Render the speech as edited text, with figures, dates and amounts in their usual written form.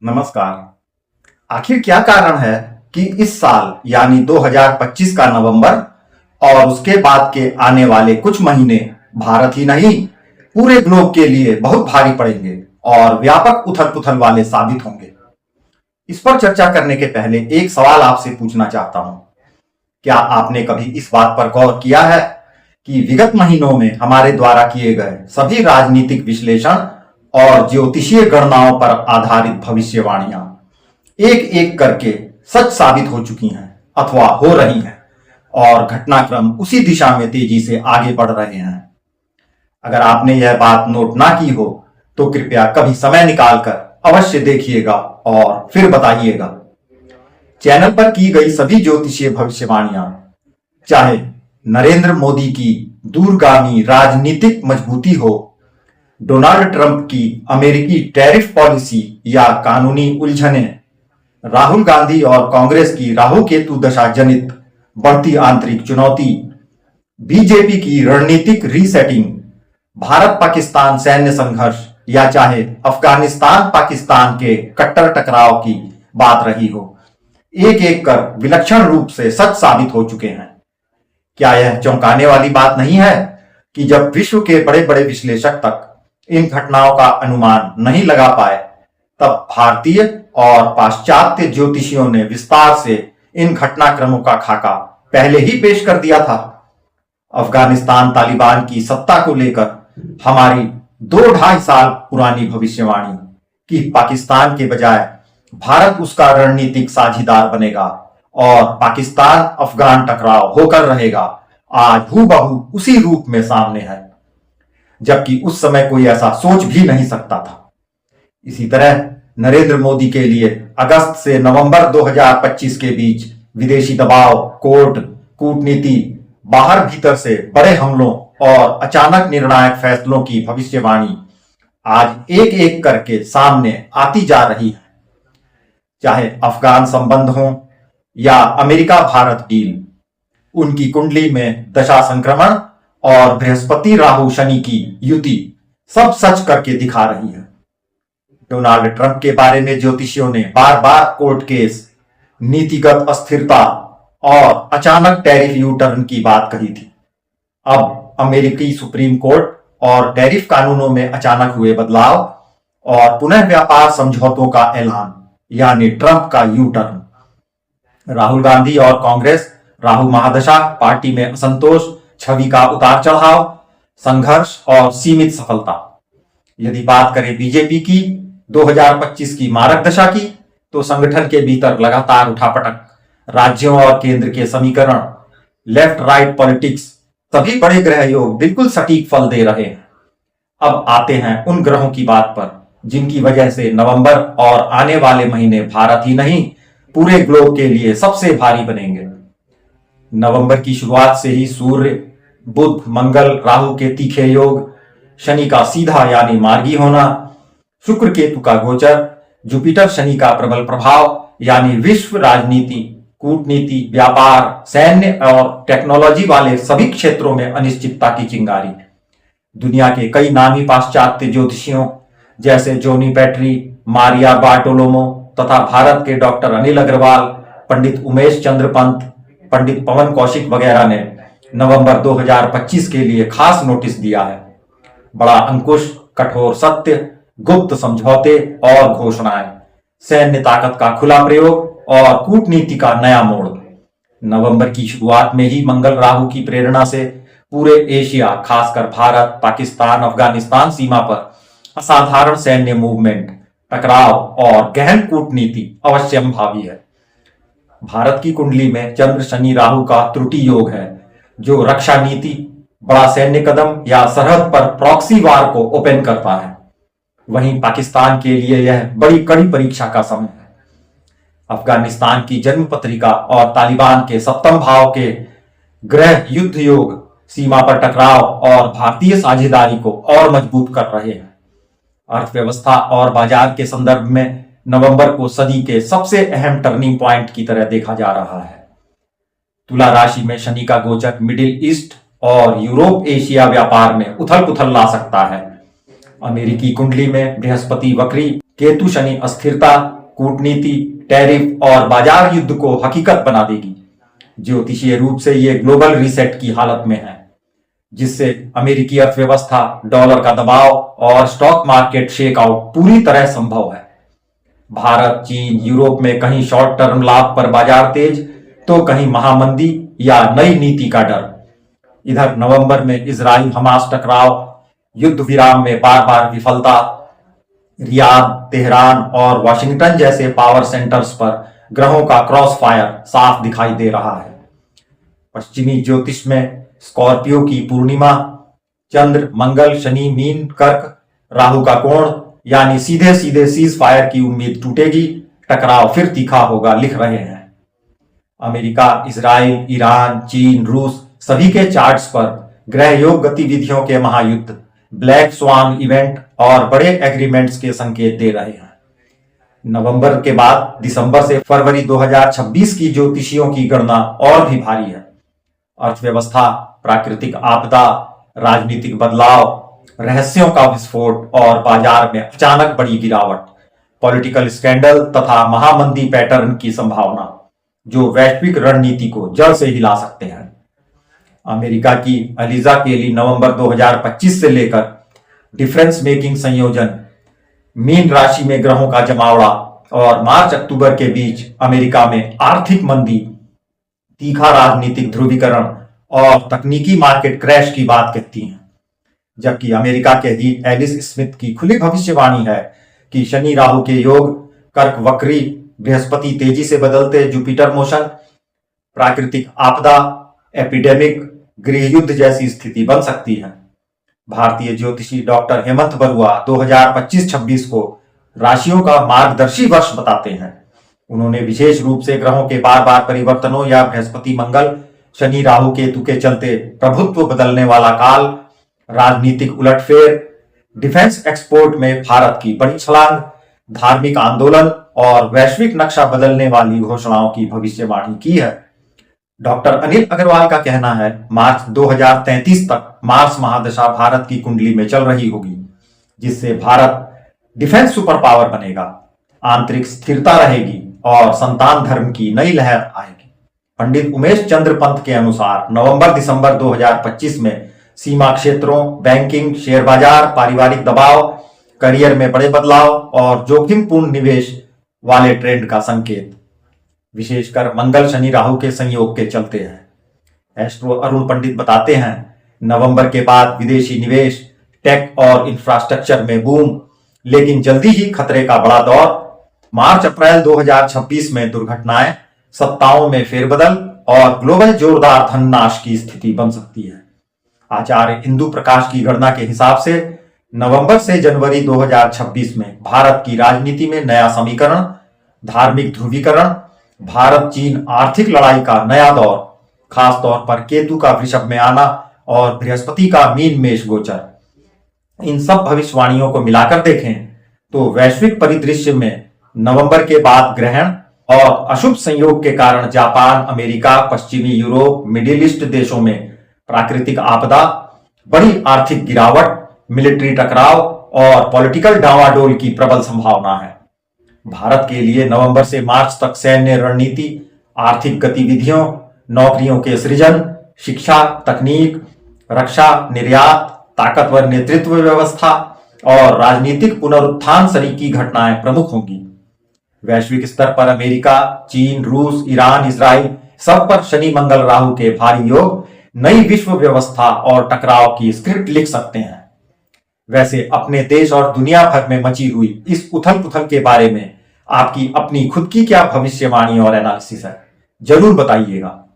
नमस्कार। आखिर क्या कारण है कि इस साल यानी 2025 का नवंबर और उसके बाद के आने वाले कुछ महीने भारत ही नहीं पूरे ग्लोब के लिए बहुत भारी पड़ेंगे और व्यापक उथल पुथल वाले साबित होंगे। इस पर चर्चा करने के पहले एक सवाल आपसे पूछना चाहता हूं। क्या आपने कभी इस बात पर गौर किया है कि विगत महीनों में हमारे द्वारा किए गए सभी राजनीतिक विश्लेषण और ज्योतिषीय गणनाओं पर आधारित भविष्यवाणियां एक एक करके सच साबित हो चुकी हैं अथवा हो रही हैं और घटनाक्रम उसी दिशा में तेजी से आगे बढ़ रहे हैं। अगर आपने यह बात नोट ना की हो तो कृपया कभी समय निकालकर अवश्य देखिएगा और फिर बताइएगा। चैनल पर की गई सभी ज्योतिषीय भविष्यवाणियां, चाहे नरेंद्र मोदी की दूरगामी राजनीतिक मजबूती हो, डोनाल्ड ट्रंप की अमेरिकी टैरिफ पॉलिसी या कानूनी उलझने, राहुल गांधी और कांग्रेस की राहु केतु दशा जनित बढ़ती आंतरिक चुनौती, बीजेपी की रणनीतिक रीसेटिंग, भारत पाकिस्तान सैन्य संघर्ष या चाहे अफगानिस्तान पाकिस्तान के कट्टर टकराव की बात रही हो, एक एक कर विलक्षण रूप से सच साबित हो चुके हैं। क्या यह चौंकाने वाली बात नहीं है कि जब विश्व के बड़े बड़े विश्लेषक तक इन घटनाओं का अनुमान नहीं लगा पाए, तब भारतीय और पाश्चात्य ज्योतिषियों ने विस्तार से इन घटनाक्रमों का खाका पहले ही पेश कर दिया था। अफगानिस्तान तालिबान की सत्ता को लेकर हमारी 2-2.5 साल पुरानी भविष्यवाणी कि पाकिस्तान के बजाय भारत उसका रणनीतिक साझीदार बनेगा और पाकिस्तान अफगान टकराव होकर रहेगा, आज हूबहू उसी रूप में सामने है, जबकि उस समय कोई ऐसा सोच भी नहीं सकता था। इसी तरह नरेंद्र मोदी के लिए अगस्त से नवंबर 2025 के बीच विदेशी दबाव, कोर्ट, कूटनीति, बाहर भीतर से बड़े हमलों और अचानक निर्णायक फैसलों की भविष्यवाणी आज एक एक करके सामने आती जा रही है। चाहे अफगान संबंध हो या अमेरिका भारत डील, उनकी कुंडली में दशा संक्रमण और बृहस्पति राहु शनि की युति सब सच करके दिखा रही है। डोनाल्ड ट्रंप के बारे में ज्योतिषियों ने बार बार कोर्ट केस, नीतिगत अस्थिरता और अचानक टैरिफ यू टर्न की बात कही थी। अब अमेरिकी सुप्रीम कोर्ट और टैरिफ कानूनों में अचानक हुए बदलाव और पुनः व्यापार समझौतों का ऐलान, यानी ट्रंप का यू टर्न। राहुल गांधी और कांग्रेस, राहु महादशा, पार्टी में असंतोष, छवि का उतार चढ़ाव, संघर्ष और सीमित सफलता। यदि बात करें बीजेपी की 2025 की मारक दशा की, तो संगठन के भीतर लगातार उठापटक, राज्यों और केंद्र के समीकरण, लेफ्ट राइट पॉलिटिक्स, सभी बड़े ग्रह योग बिल्कुल सटीक फल दे रहे हैं। अब आते हैं उन ग्रहों की बात पर जिनकी वजह से नवंबर और आने वाले महीने भारत ही नहीं पूरे ग्लोब के लिए सबसे भारी बनेंगे। नवंबर की शुरुआत से ही सूर्य, बुध, मंगल, राहु के तीखे योग, शनि का सीधा यानी मार्गी होना, शुक्र केतु का गोचर, जुपिटर शनि का प्रबल प्रभाव यानी विश्व राजनीति, कूटनीति, व्यापार, सैन्य और टेक्नोलॉजी वाले सभी क्षेत्रों में अनिश्चितता की चिंगारी। दुनिया के कई नामी पाश्चात्य ज्योतिषियों जैसे जोनी पैट्री, मारिया बार्टोलोमो तथा भारत के डॉक्टर अनिल अग्रवाल, पंडित उमेश चंद्र पंत, पंडित पवन कौशिक वगैरह ने नवंबर 2025 के लिए खास नोटिस दिया है। बड़ा अंकुश, कठोर सत्य, गुप्त समझौते और घोषणाएं, सैन्य ताकत का खुला प्रयोग और कूटनीति का नया मोड़। नवंबर की शुरुआत में ही मंगल राहु की प्रेरणा से पूरे एशिया, खासकर भारत, पाकिस्तान, अफगानिस्तान सीमा पर असाधारण सैन्य मूवमेंट, टकराव और गहन कूटनीति अवश्यंभावी है। भारत की कुंडली में चंद्र शनि राहु का त्रुटि योग है, जो रक्षा नीति, बड़ा सैन्य कदम या सरहद पर प्रॉक्सी वार को ओपन करता है। वहीं पाकिस्तान के लिए यह बड़ी कड़ी परीक्षा का समय है। अफगानिस्तान की जन्म पत्रिका और तालिबान के सप्तम भाव के ग्रह युद्ध योग सीमा पर टकराव और भारतीय साझेदारी को और मजबूत कर रहे हैं। अर्थव्यवस्था और बाजार के संदर्भ में नवंबर को सदी के सबसे अहम टर्निंग पॉइंट की तरह देखा जा रहा है। तुला राशि में शनि का गोचर मिडिल ईस्ट और यूरोप एशिया व्यापार में उथल पुथल ला सकता है। अमेरिकी कुंडली में बृहस्पति वक्री केतु शनि अस्थिरता, कूटनीति, टैरिफ और बाजार युद्ध को हकीकत बना देगी। ज्योतिषीय रूप से ये ग्लोबल रीसेट की हालत में है, जिससे अमेरिकी अर्थव्यवस्था, डॉलर का दबाव और स्टॉक मार्केट शेकआउट पूरी तरह संभव है। भारत, चीन, यूरोप में कहीं शॉर्ट टर्म लाभ पर बाजार तेज, तो कहीं महामंदी या नई नीति का डर। इधर नवंबर में इजराइल हमास टकराव, युद्ध विराम में बार बार विफलता, रियाद, तेहरान और वाशिंगटन जैसे पावर सेंटर्स पर ग्रहों का क्रॉस फायर साफ दिखाई दे रहा है। पश्चिमी ज्योतिष में स्कॉर्पियो की पूर्णिमा, चंद्र, मंगल, शनि, मीन, कर्क, राहु का कोण, यानी सीधे सीधे सीज फायर की उम्मीद टूटेगी, टकराव फिर तीखा होगा, लिख रहे हैं। अमेरिका, इजराइल, ईरान, चीन, रूस सभी के चार्ट्स पर ग्रह योग गतिविधियों के महायुद्ध, ब्लैक स्वान इवेंट और बड़े एग्रीमेंट्स के संकेत दे रहे हैं। नवंबर के बाद दिसंबर से फरवरी 2026 की ज्योतिषियों की गणना और भी भारी है। अर्थव्यवस्था, प्राकृतिक आपदा, राजनीतिक बदलाव, रहस्यों का विस्फोट और बाजार में अचानक बड़ी गिरावट, पॉलिटिकल स्कैंडल तथा महामंदी पैटर्न की संभावना, जो वैश्विक रणनीति को जड़ से हिला सकते हैं। अमेरिका की अलीजा केली नवंबर 2025 से लेकर डिफरेंस मेकिंग संयोजन, मीन राशि में ग्रहों का जमावड़ा और मार्च अक्टूबर के बीच अमेरिका में आर्थिक मंदी, तीखा राजनीतिक ध्रुवीकरण और तकनीकी मार्केट क्रैश की बात कहती हैं। जबकि अमेरिका के ही एलिस स्मिथ की खुली भविष्यवाणी है कि शनि राहु के योग, कर्क वक्री, बृहस्पति तेजी से बदलते जुपिटर मोशन, प्राकृतिक आपदा, एपिडेमिक, गृह युद्ध जैसी स्थिति बन सकती है। भारतीय ज्योतिषी डॉक्टर हेमंत बरुआ 2025-26 को राशियों का मार्गदर्शी वर्ष बताते हैं। उन्होंने विशेष रूप से ग्रहों के बार बार परिवर्तनों या बृहस्पति मंगल, शनि राहु केतु के चलते प्रभुत्व बदलने वाला काल, राजनीतिक उलटफेर, डिफेंस एक्सपोर्ट में भारत की बड़ी छलांग, धार्मिक आंदोलन और वैश्विक नक्शा बदलने वाली घोषणाओं की भविष्यवाणी की है। डॉक्टर अनिल अग्रवाल का कहना है, मार्च 2033 तक मार्स महादशा भारत की कुंडली में चल रही होगी, जिससे भारत डिफेंस सुपर पावर बनेगा, आंतरिक स्थिरता रहेगी और संतान धर्म की नई लहर आएगी। पंडित उमेश चंद्र पंत के अनुसार नवंबर-दिसंबर 2025 में सीमा क्षेत्रों, बैंकिंग, शेयर बाजार, पारिवारिक दबाव, करियर में बड़े बदलाव और जोखिमपूर्ण निवेश वाले ट्रेंड का संकेत, विशेषकर मंगल शनि राहु के संयोग के चलते हैं। एस्ट्रो अरुण पंडित बताते हैं, नवंबर के बाद विदेशी निवेश, टेक और इंफ्रास्ट्रक्चर में बूम, लेकिन जल्दी ही खतरे का बड़ा दौर। मार्च-अप्रैल 2026 में दुर्घटनाएं, सत्ताओं में फेरबदल और ग्लोबल जोरदार धन नाश की स्थिति बन सकती है। आचार्य इंदु प्रकाश की गणना के हिसाब से नवंबर से जनवरी 2026 में भारत की राजनीति में नया समीकरण, धार्मिक ध्रुवीकरण, भारत चीन आर्थिक लड़ाई का नया दौर, खासतौर पर केतु का वृषभ में आना और बृहस्पति का मीन मेष गोचर, इन सब भविष्यवाणियों को मिलाकर देखें तो वैश्विक परिदृश्य में नवंबर के बाद ग्रहण और अशुभ संयोग के कारण जापान, अमेरिका, पश्चिमी यूरोप, मिडिल ईस्ट देशों में प्राकृतिक आपदा, बड़ी आर्थिक गिरावट, मिलिट्री टकराव और पॉलिटिकल डावाडोल की प्रबल संभावना है। भारत के लिए नवंबर से मार्च तक सैन्य रणनीति, आर्थिक गतिविधियों, नौकरियों के सृजन, शिक्षा, तकनीक, रक्षा, निर्यात, ताकतवर नेतृत्व व्यवस्था और राजनीतिक पुनरुत्थान सरीकी घटनाएं प्रमुख होंगी। वैश्विक स्तर पर अमेरिका, चीन, रूस, ईरान, इजराइल सब पर शनि मंगल राहु के भारी योग नई विश्व व्यवस्था और टकराव की स्क्रिप्ट लिख सकते हैं। वैसे अपने देश और दुनिया भर में मची हुई इस उथल पुथल के बारे में आपकी अपनी खुद की क्या भविष्यवाणी और एनालिसिस है, जरूर बताइएगा।